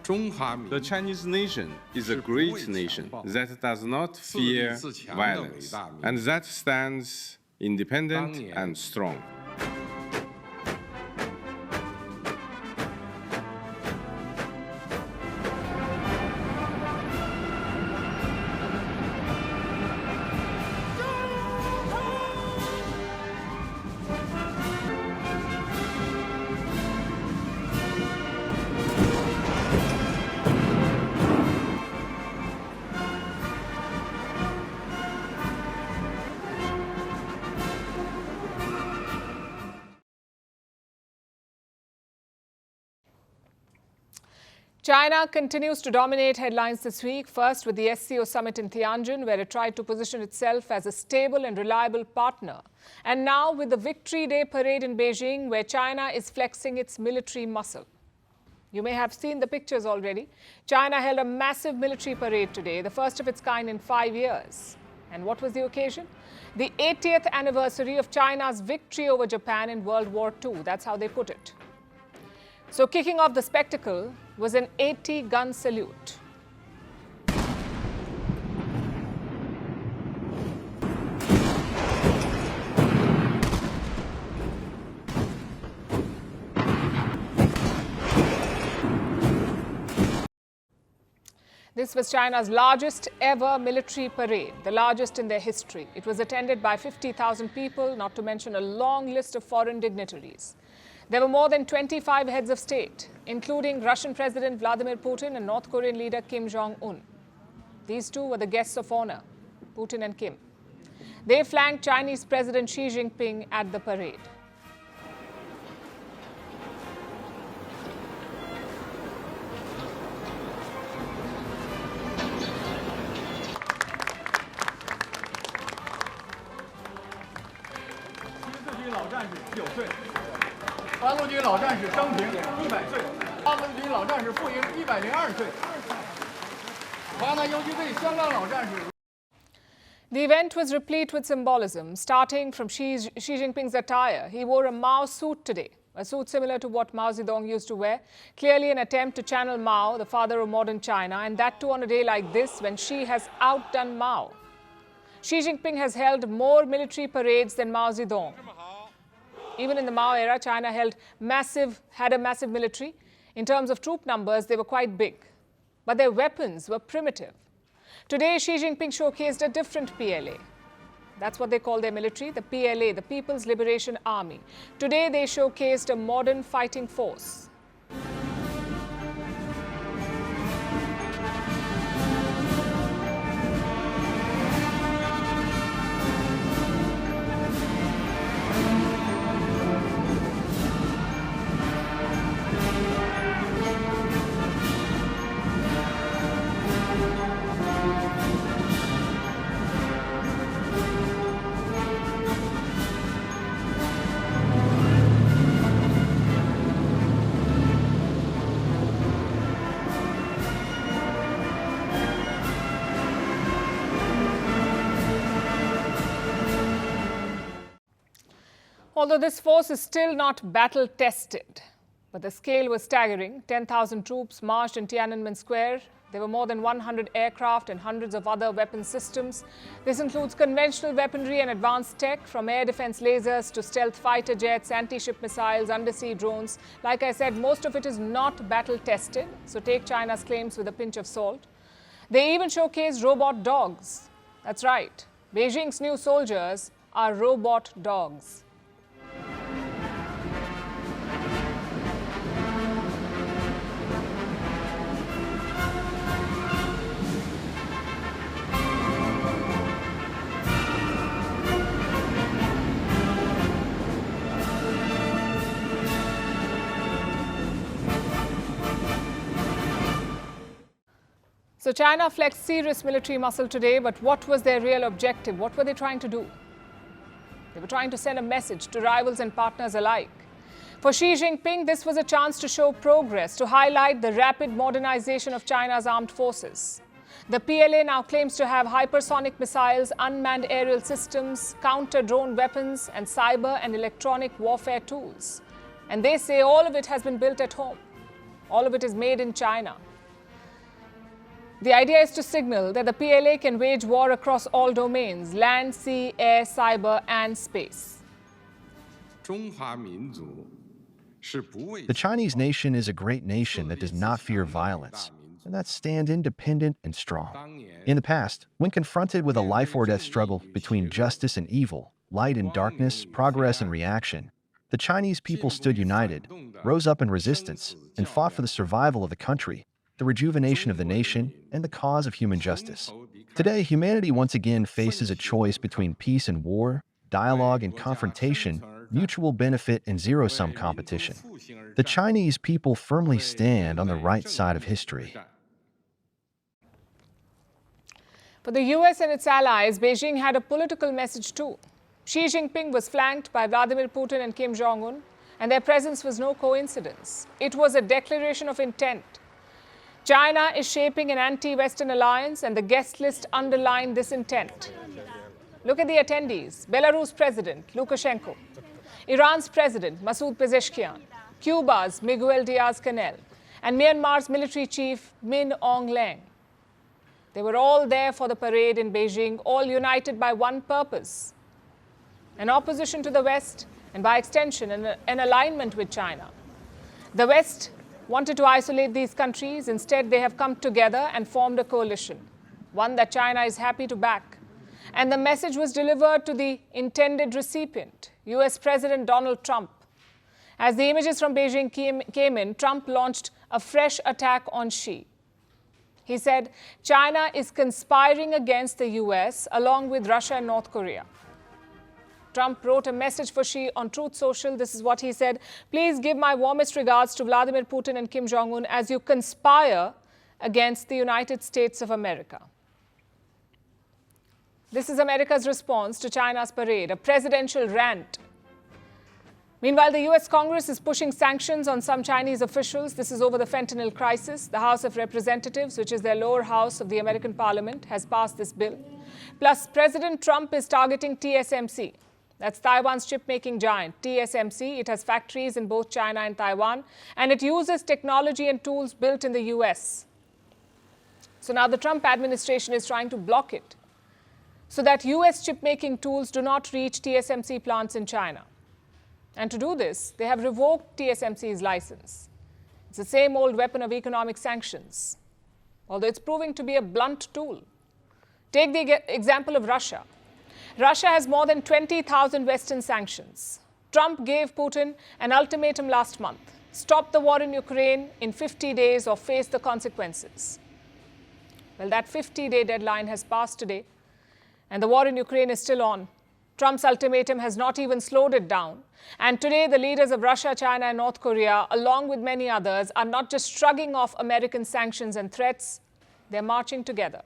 The Chinese nation is a great nation that does not fear violence and that stands independent and strong. China continues to dominate headlines this week, first with the SCO summit in Tianjin, where it tried to position itself as a stable and reliable partner. And now with the Victory Day parade in Beijing, where China is flexing its military muscle. You may have seen the pictures already. China held a massive military parade today, the first of its kind in 5 years. And what was the occasion? The 80th anniversary of China's victory over Japan in World War II. That's how they put it. So kicking off the spectacle was an 80-gun salute. This was China's largest ever military parade, the largest in their history. It was attended by 50,000 people, not to mention a long list of foreign dignitaries. There were more than 25 heads of state, including Russian President Vladimir Putin and North Korean leader Kim Jong-un. These two were the guests of honor, Putin and Kim. They flanked Chinese President Xi Jinping at the parade. The event was replete with symbolism, starting from Xi Jinping's attire. He wore a Mao suit today, a suit similar to what Mao Zedong used to wear, clearly an attempt to channel Mao, the father of modern China, and that too on a day like this when Xi has outdone Mao. Xi Jinping has held more military parades than Mao Zedong. Even in the Mao era, China had a massive military. In terms of troop numbers, they were quite big. But their weapons were primitive. Today, Xi Jinping showcased a different PLA. That's what they call their military, the PLA, the People's Liberation Army. Today, they showcased a modern fighting force. Although this force is still not battle-tested, but the scale was staggering. 10,000 troops marched in Tiananmen Square. There were more than 100 aircraft and hundreds of other weapon systems. This includes conventional weaponry and advanced tech, from air defense lasers to stealth fighter jets, anti-ship missiles, undersea drones. Like I said, most of it is not battle-tested, so take China's claims with a pinch of salt. They even showcased robot dogs. That's right. Beijing's new soldiers are robot dogs. So China flexed serious military muscle today, but what was their real objective? What were they trying to do? They were trying to send a message to rivals and partners alike. For Xi Jinping, this was a chance to show progress, to highlight the rapid modernization of China's armed forces. The PLA now claims to have hypersonic missiles, unmanned aerial systems, counter-drone weapons, and cyber and electronic warfare tools. And they say all of it has been built at home. All of it is made in China. The idea is to signal that the PLA can wage war across all domains: land, sea, air, cyber and space. The Chinese nation is a great nation that does not fear violence, and that stand independent and strong. In the past, when confronted with a life-or-death struggle between justice and evil, light and darkness, progress and reaction, the Chinese people stood united, rose up in resistance, and fought for the survival of the country, the rejuvenation of the nation, and the cause of human justice. Today, humanity once again faces a choice between peace and war, dialogue and confrontation, mutual benefit and zero-sum competition. The Chinese people firmly stand on the right side of history. For the US and its allies, Beijing had a political message too. Xi Jinping was flanked by Vladimir Putin and Kim Jong-un, and their presence was no coincidence. It was a declaration of intent. China is shaping an anti-Western alliance, and the guest list underlined this intent. Look at the attendees: Belarus President Lukashenko, Iran's President Masoud Pezeshkian, Cuba's Miguel Diaz-Canel, and Myanmar's military chief Min Aung Hlaing. They were all there for the parade in Beijing, all united by one purpose: an opposition to the West, and by extension, an alignment with China. The West wanted to isolate these countries. Instead, they have come together and formed a coalition, one that China is happy to back. And the message was delivered to the intended recipient, US President Donald Trump. As the images from Beijing came in, Trump launched a fresh attack on Xi. He said China is conspiring against the US along with Russia and North Korea. Trump wrote a message for Xi on Truth Social. This is what he said: "Please give my warmest regards to Vladimir Putin and Kim Jong-un as you conspire against the United States of America." This is America's response to China's parade, a presidential rant. Meanwhile, the US Congress is pushing sanctions on some Chinese officials. This is over the fentanyl crisis. The House of Representatives, which is their lower house of the American Parliament, has passed this bill. Plus, President Trump is targeting TSMC. That's Taiwan's chip-making giant, TSMC. It has factories in both China and Taiwan, and it uses technology and tools built in the US. So now the Trump administration is trying to block it so that US chip-making tools do not reach TSMC plants in China. And to do this, they have revoked TSMC's license. It's the same old weapon of economic sanctions, although it's proving to be a blunt tool. Take the example of Russia. Russia has more than 20,000 Western sanctions. Trump gave Putin an ultimatum last month: stop the war in Ukraine in 50 days or face the consequences. Well, that 50-day deadline has passed today, and the war in Ukraine is still on. Trump's ultimatum has not even slowed it down. And today, the leaders of Russia, China, and North Korea, along with many others, are not just shrugging off American sanctions and threats, they're marching together.